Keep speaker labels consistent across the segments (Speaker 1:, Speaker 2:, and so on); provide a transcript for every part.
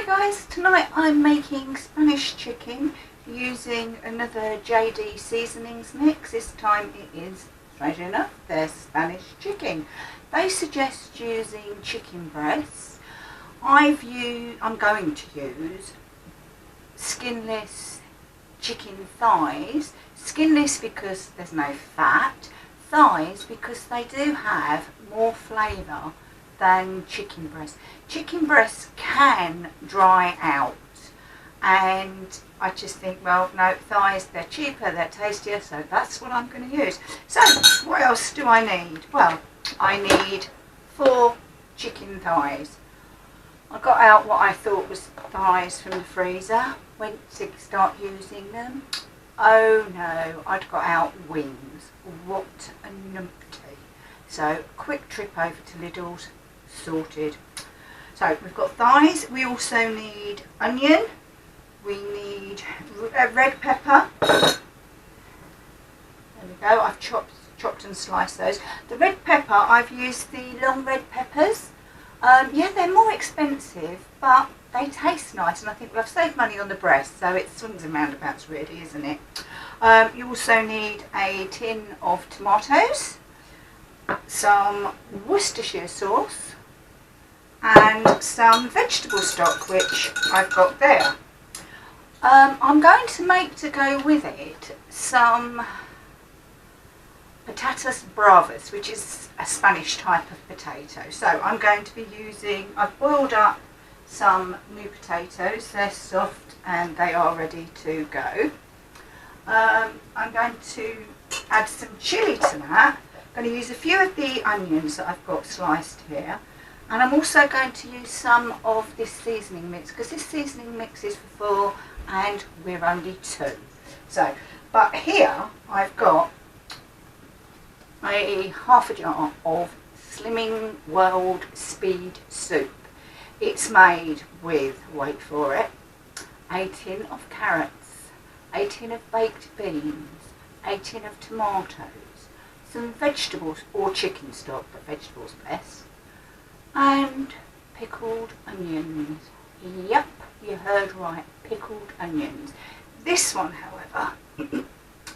Speaker 1: Hi guys, tonight I'm making Spanish chicken using another JD Seasonings mix. This time it is, strange enough, their Spanish chicken. They suggest using chicken breasts. I'm going to use skinless chicken thighs. Skinless because there's no fat, thighs because they do have more flavour than chicken breasts. Chicken breasts can dry out, and I just think, well, no, thighs, they're cheaper, they're tastier, so that's what I'm going to use. So what else do I need? Well, I need 4 chicken thighs. I got out what I thought was thighs from the freezer, went to start using them. Oh no, I'd got out wings. What a numpty. So quick trip over to Lidl's, sorted. So we've got thighs. We also need onion. We need red pepper. There we go. I've chopped and sliced those. The red pepper, I've used the long red peppers. Yeah, they're more expensive, but they taste nice, and I think, well, I've saved money on the breast, so it swings and roundabouts really, isn't it? You also need a tin of tomatoes, some Worcestershire sauce, and some vegetable stock, which I've got there. I'm going to make, to go with it, some patatas bravas, which is a Spanish type of potato. So I'm going to be using, I've boiled up some new potatoes, they're soft and they are ready to go. I'm going to add some chilli to that. I'm going to use a few of the onions that I've got sliced here, and I'm also going to use some of this seasoning mix, because this seasoning mix is for 4 and we're only 2. So, but here I've got a half a jar of Slimming World Speed Soup. It's made with, wait for it, a tin of carrots, a tin of baked beans, a tin of tomatoes, some vegetables, or chicken stock, but vegetables best, and pickled onions. Yep, you heard right, pickled onions. This one, however,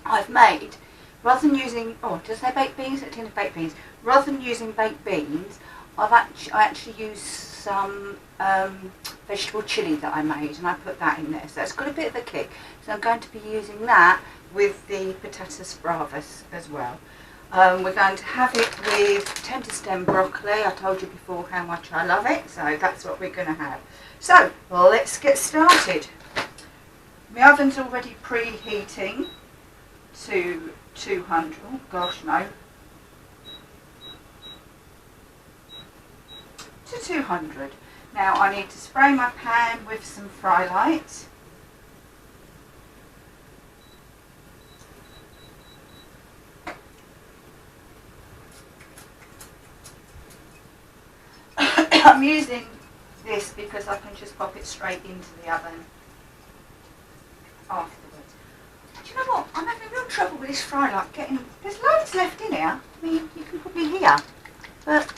Speaker 1: I've made, rather than using, oh, does they baked beans? A tin of baked beans. Rather than using baked beans, I actually used some vegetable chilli that I made, and I put that in there. So it's got a bit of a kick. So I'm going to be using that with the patatas bravas as well. We're going to have it with tender stem broccoli. I told you before how much I love it, so that's what we're going to have. So, well, let's get started. My oven's already preheating to 200, oh gosh no, to 200. Now I need to spray my pan with some fry light. I'm using this because I can just pop it straight into the oven afterwards. Do you know what? I'm having real trouble with this fry light getting, there's loads left in here. I mean, you can probably hear, but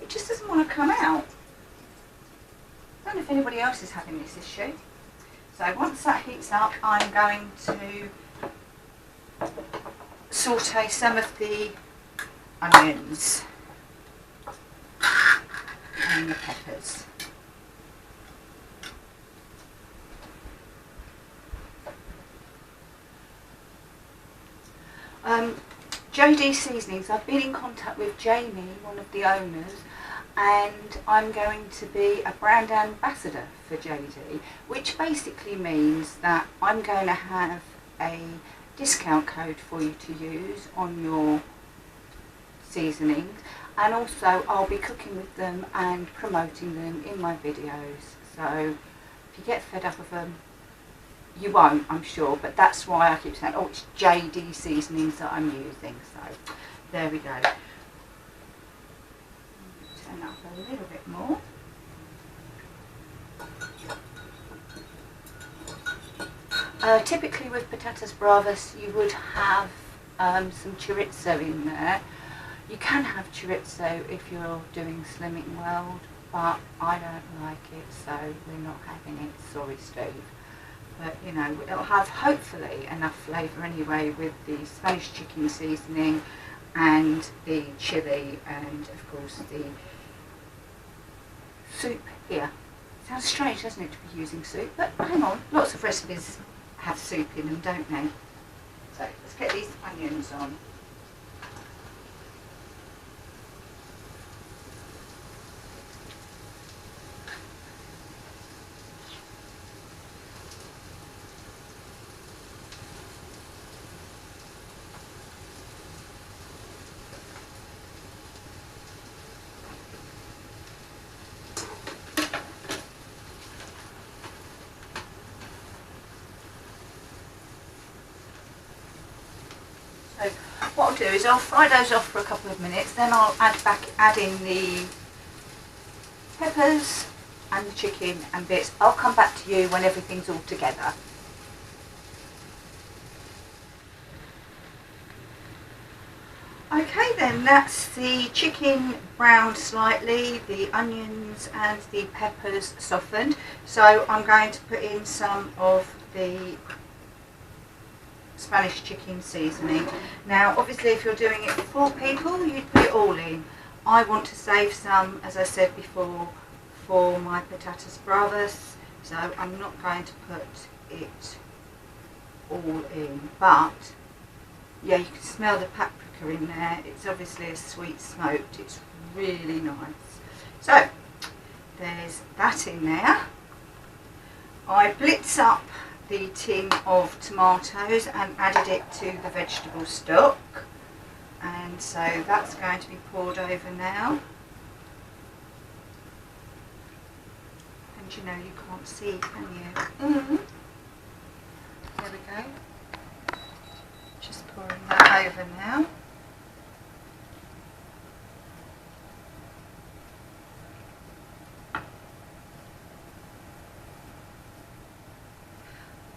Speaker 1: it just doesn't want to come out. I don't know if anybody else is having this issue. So once that heats up, I'm going to saute some of the onions and the peppers. JD Seasonings, I've been in contact with Jamie, one of the owners, and I'm going to be a brand ambassador for JD, which basically means that I'm going to have a discount code for you to use on your seasonings, and also I'll be cooking with them and promoting them in my videos. So if you get fed up of them, you won't, I'm sure, but that's why I keep saying, oh, it's JD Seasonings that I'm using. So there we go. Turn up a little bit more. Typically with patatas bravas you would have some chorizo in there. You can have chorizo if you're doing Slimming World, but I don't like it, so we're not having it. Sorry, Steve. But you know, it'll have hopefully enough flavour anyway with the Spanish chicken seasoning and the chilli and of course the soup here. Sounds strange, doesn't it, to be using soup, but hang on, lots of recipes have soup in them, don't they? So let's get these onions on. So what I'll do is I'll fry those off for a couple of minutes, then I'll add in the peppers and the chicken and bits. I'll come back to you when everything's all together. Okay then, that's the chicken browned slightly, the onions and the peppers softened. So I'm going to put in some of the Spanish chicken seasoning. Now obviously if you're doing it for 4 people, you'd put it all in. I want to save some, as I said before, for my patatas bravas, so I'm not going to put it all in, but yeah, you can smell the paprika in there. It's obviously a sweet smoked, it's really nice. So there's that in there. I blitz up the tin of tomatoes and added it to the vegetable stock, and so that's going to be poured over now. And you know, you can't see, can you? There we go. Just pouring that over now.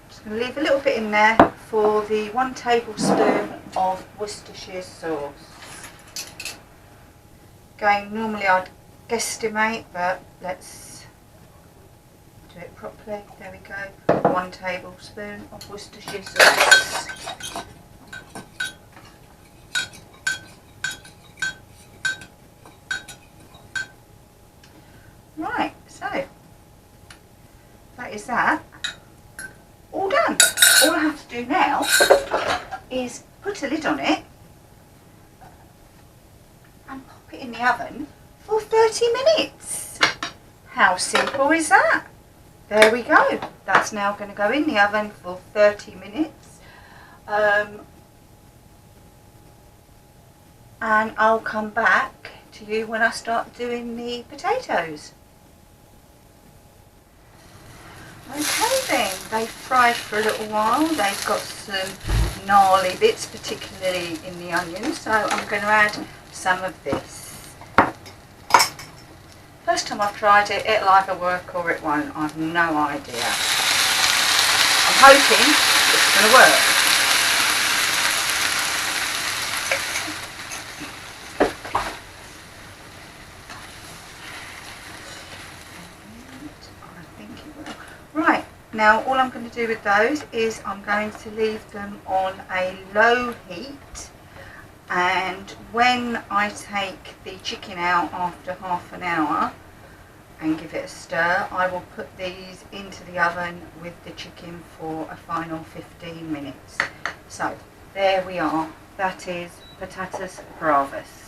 Speaker 1: Just going to leave a little bit in there for the 1 tablespoon of Worcestershire sauce. Again, normally I'd guesstimate, but let's do it properly. There we go. 1 tablespoon of Worcestershire sauce. Right, so that is that. All done. All I have to do now is put a lid on it and pop it in the oven for 30 minutes. How simple is that? There we go. That's now going to go in the oven for 30 minutes. And I'll come back to you when I start doing the potatoes. Okay then, they've fried for a little while. They've got some gnarly bits, particularly in the onions, so I'm going to add some of this. First time I've tried it, it'll either work or it won't. I've no idea. I'm hoping it's going to work. Right, now all I'm going to do with those is I'm going to leave them on a low heat, and when I take the chicken out after half an hour and give it a stir, I will put these into the oven with the chicken for a final 15 minutes. So there we are, that is patatas bravas.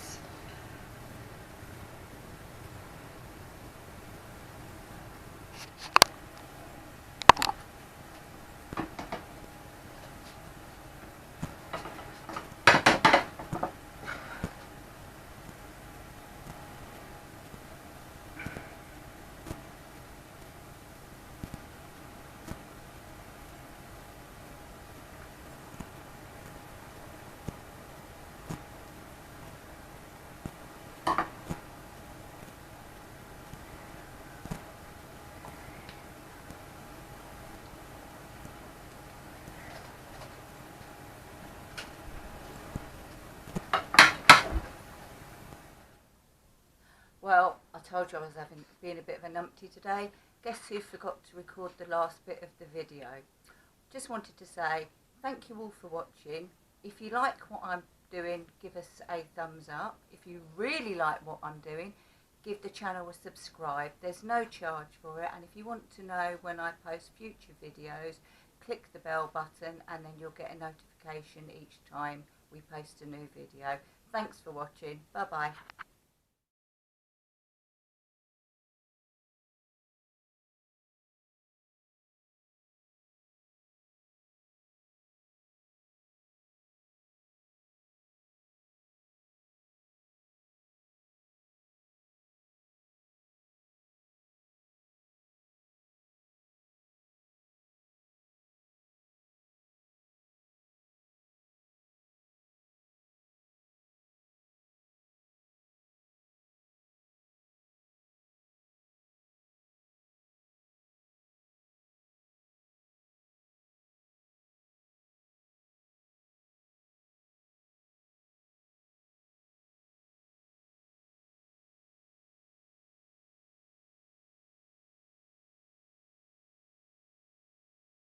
Speaker 1: told you I was being a bit of a numpty today. Guess who forgot to record the last bit of the video? Just wanted to say thank you all for watching. If you like what I'm doing, give us a thumbs up. If you really like what I'm doing, give the channel a subscribe. There's no charge for it, and if you want to know when I post future videos, click the bell button and then you'll get a notification each time we post a new video. Thanks for watching. Bye bye.